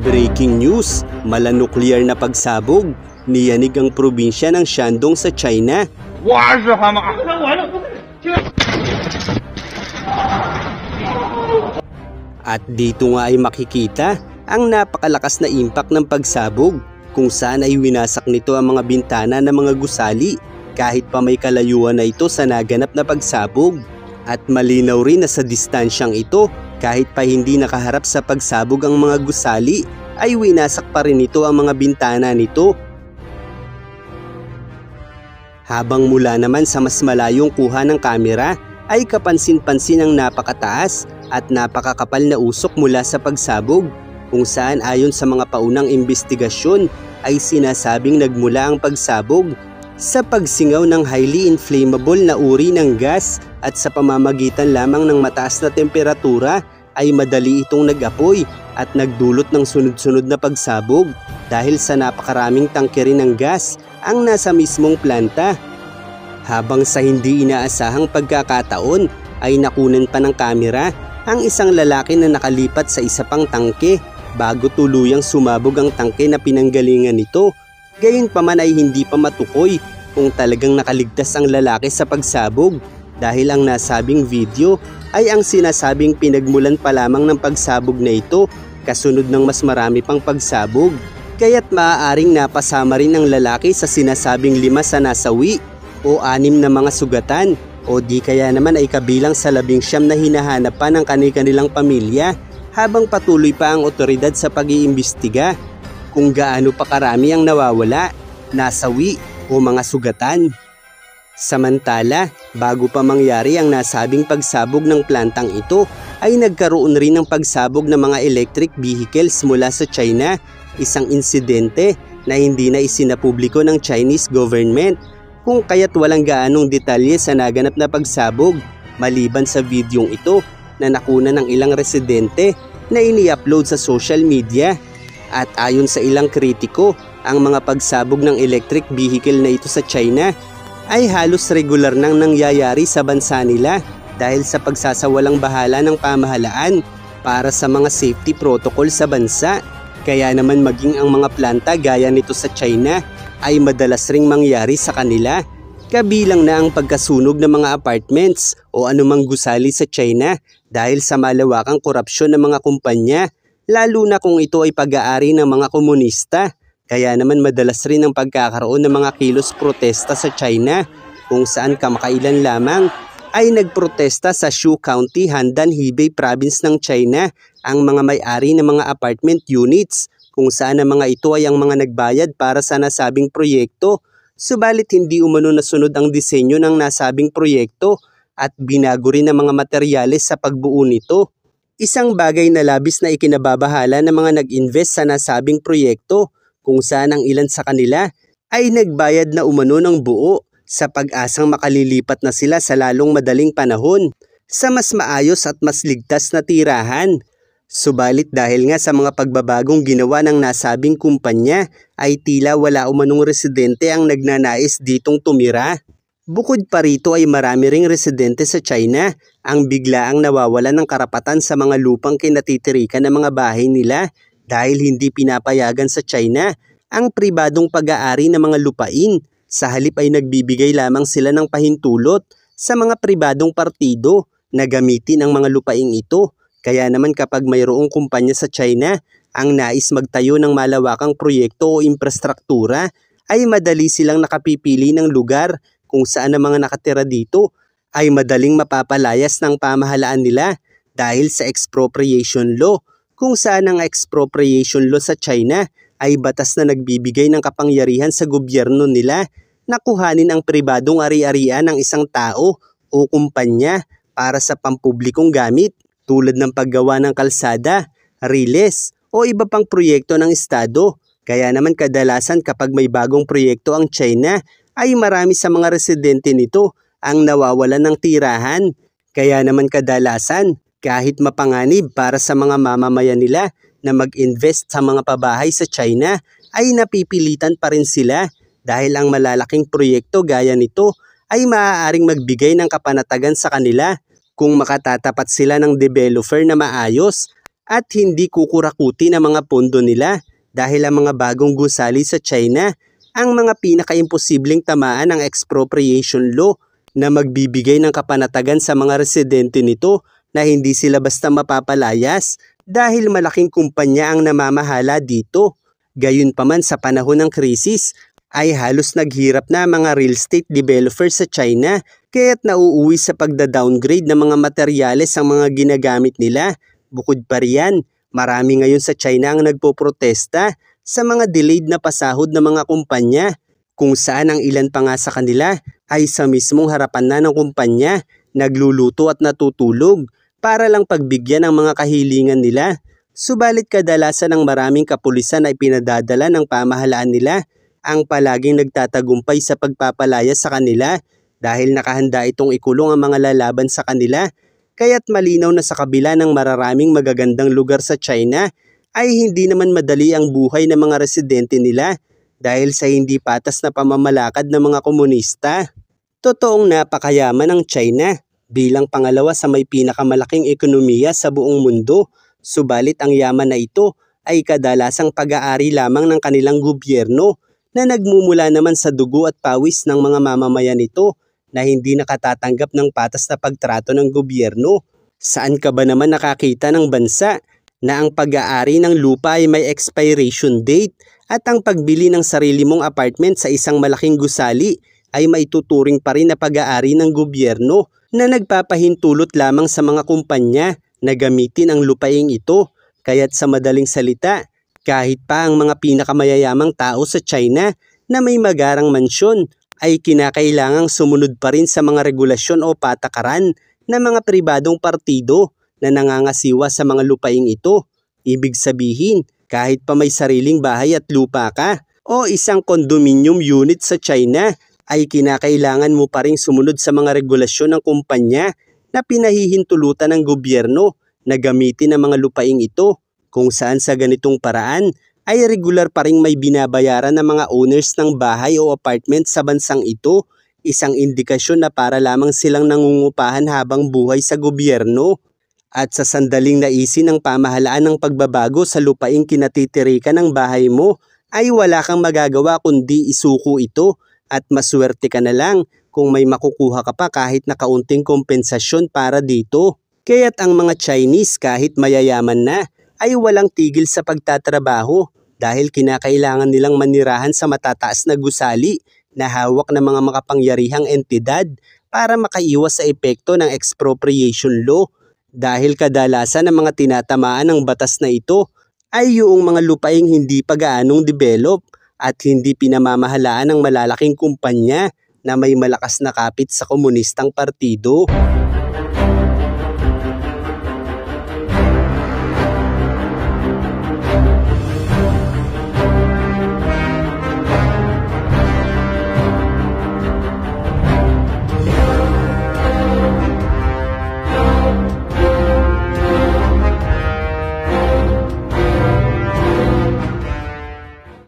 Breaking news, malanuklear na pagsabog, niyanig ang probinsya ng Shandong sa China. At dito nga ay makikita ang napakalakas na impact ng pagsabog kung saan ay winasak nito ang mga bintana ng mga gusali kahit pa may kalayuan na ito sa naganap na pagsabog. At malinaw rin na sa distansyang ito, kahit pa hindi nakaharap sa pagsabog ang mga gusali, ay winasak pa rin ito ang mga bintana nito. Habang mula naman sa mas malayong kuha ng kamera, ay kapansin-pansin ang napakataas at napakakapal na usok mula sa pagsabog, kung saan ayon sa mga paunang investigasyon ay sinasabing nagmula ang pagsabog sa pagsingaw ng highly inflammable na uri ng gas at sa pamamagitan lamang ng mataas na temperatura ay madali itong nag-apoy at nagdulot ng sunod-sunod na pagsabog dahil sa napakaraming tangkere ng gas ang nasa mismong planta. Habang sa hindi inaasahang pagkakataon ay nakunan pa ng kamera ang isang lalaki na nakalipat sa isa pang tangke bago tuluyang sumabog ang tangke na pinanggalingan nito. Gayunpaman ay hindi pa matukoy kung talagang nakaligtas ang lalaki sa pagsabog dahil ang nasabing video ay ang sinasabing pinagmulan pa lamang ng pagsabog na ito kasunod ng mas marami pang pagsabog. Kaya't maaaring napasama rin ang lalaki sa sinasabing 5 sa nasawi o 6 na mga sugatan o di kaya naman ay kabilang sa 19 na hinahanap pa ng kani-kanilang pamilya habang patuloy pa ang otoridad sa pag-iimbestiga kung gaano pa karami ang nawawala, nasawi o mga sugatan. Samantala, bago pa mangyari ang nasabing pagsabog ng plantang ito, ay nagkaroon rin ng pagsabog ng mga electric vehicles mula sa China, isang insidente na hindi na isinapubliko ng Chinese government, kung kaya't walang gaanong detalye sa naganap na pagsabog maliban sa videong ito na nakuna ng ilang residente na ini-upload sa social media. At ayon sa ilang kritiko, ang mga pagsabog ng electric vehicle na ito sa China ay halos regular nang nangyayari sa bansa nila dahil sa pagsasawalang bahala ng pamahalaan para sa mga safety protocol sa bansa. Kaya naman maging ang mga planta gaya nito sa China ay madalas ring mangyari sa kanila. Kabilang na ang pagkasunog ng mga apartments o anumang gusali sa China dahil sa malawakang korupsyon ng mga kumpanya, lalo na kung ito ay pag-aari ng mga komunista. Kaya naman madalas rin ang pagkakaroon ng mga kilos protesta sa China kung saan kamakailan lamang ay nagprotesta sa Shu County, Handan, Hebei Province ng China ang mga may-ari ng mga apartment units kung saan ang mga ito ay ang mga nagbayad para sa nasabing proyekto. Subalit hindi umano nasunod ang disenyo ng nasabing proyekto at binago rin ang mga materyales sa pagbuo nito. Isang bagay na labis na ikinababahala ng mga nag-invest sa nasabing proyekto kung saan ang ilan sa kanila ay nagbayad na umano ng buo sa pag-asang makalilipat na sila sa lalong madaling panahon sa mas maayos at mas ligtas na tirahan. Subalit dahil nga sa mga pagbabagong ginawa ng nasabing kumpanya ay tila wala umanong residente ang nagnanais ditong tumira. Bukod pa rito ay marami ring residente sa China ang biglaang nawawalan ng karapatan sa mga lupang kinatitirikan ng mga bahay nila dahil hindi pinapayagan sa China ang pribadong pag-aari ng mga lupain. Sa halip ay nagbibigay lamang sila ng pahintulot sa mga pribadong partido na gamitin ang mga lupaing ito. Kaya naman kapag mayroong kumpanya sa China ang nais magtayo ng malawakang proyekto o infrastruktura ay madali silang nakapipili ng lugar kung saan ang mga nakatira dito ay madaling mapapalayas ng pamahalaan nila dahil sa expropriation law, kung saan ang expropriation law sa China ay batas na nagbibigay ng kapangyarihan sa gobyerno nila na kuhanin ang pribadong ari-arian ng isang tao o kumpanya para sa pampublikong gamit tulad ng paggawa ng kalsada, riles o iba pang proyekto ng estado. Kaya naman kadalasan kapag may bagong proyekto ang China ay marami sa mga residente nito ang nawawalan ng tirahan. Kaya naman kadalasan kahit mapanganib para sa mga mamamayan nila na mag-invest sa mga pabahay sa China ay napipilitan pa rin sila dahil ang malalaking proyekto gaya nito ay maaaring magbigay ng kapanatagan sa kanila kung makatatapat sila ng developer na maayos at hindi kukurakuti ng mga pondo nila dahil ang mga bagong gusali sa China ang mga pinakaimposibleng tamaan ng expropriation law na magbibigay ng kapanatagan sa mga residente nito na hindi sila basta mapapalayas dahil malaking kumpanya ang namamahala dito. Gayunpaman sa panahon ng krisis ay halos naghirap na mga real estate developers sa China kaya't nauuwi sa pagda-downgrade ng mga materyales ang mga ginagamit nila. Bukod pa riyan, marami ngayon sa China ang nagpoprotesta sa mga delayed na pasahod ng mga kumpanya kung saan ang ilan pa nga sa kanila ay sa mismong harapan na ng kumpanya nagluluto at natutulog para lang pagbigyan ng mga kahilingan nila. Subalit kadalasan ng maraming kapulisan ay pinadadala ng pamahalaan nila ang palaging nagtatagumpay sa pagpapalaya sa kanila dahil nakahanda itong ikulong ang mga lalaban sa kanila. Kaya't malinaw na sa kabila ng mararaming magagandang lugar sa China ay hindi naman madali ang buhay ng mga residente nila dahil sa hindi patas na pamamalakad ng mga komunista. Totoong napakayaman ng China bilang pangalawa sa may pinakamalaking ekonomiya sa buong mundo. Subalit ang yaman na ito ay kadalasang pag-aari lamang ng kanilang gobyerno na nagmumula naman sa dugo at pawis ng mga mamamayan nito na hindi nakatatanggap ng patas na pagtrato ng gobyerno. Saan ka ba naman nakakita ng bansa na ang pag-aari ng lupa ay may expiration date at ang pagbili ng sarili mong apartment sa isang malaking gusali ay maituturing pa rin na pag-aari ng gobyerno na nagpapahintulot lamang sa mga kumpanya na gamitin ang lupaing ito? Kaya't sa madaling salita, kahit pa ang mga pinakamayayamang tao sa China na may magarang mansyon ay kinakailangang sumunod pa rin sa mga regulasyon o patakaran ng mga pribadong partido na nangangasiwa sa mga lupaing ito. Ibig sabihin, kahit pa may sariling bahay at lupa ka o isang condominium unit sa China, ay kinakailangan mo pa rin sumunod sa mga regulasyon ng kumpanya na pinahihintulutan ng gobyerno na gamitin ang mga lupaing ito. Kung saan sa ganitong paraan ay regular pa ring may binabayaran ng mga owners ng bahay o apartment sa bansang ito, isang indikasyon na para lamang silang nangungupahan habang buhay sa gobyerno. At sa sandaling naisin ng pamahalaan ng pagbabago sa lupaing kinatitirikan ng bahay mo, ay wala kang magagawa kundi isuko ito at maswerte ka na lang kung may makukuha ka pa kahit na kaunting kompensasyon para dito. Kaya't ang mga Chinese kahit mayayaman na, ay walang tigil sa pagtatrabaho dahil kinakailangan nilang manirahan sa matataas na gusali na hawak ng mga makapangyarihang entidad para makaiwas sa epekto ng expropriation law dahil kadalasan ng mga tinatamaan ng batas na ito ay yung mga lupaing hindi pa gaanong develop at hindi pinamamahalaan ng malalaking kumpanya na may malakas na kapit sa komunistang partido.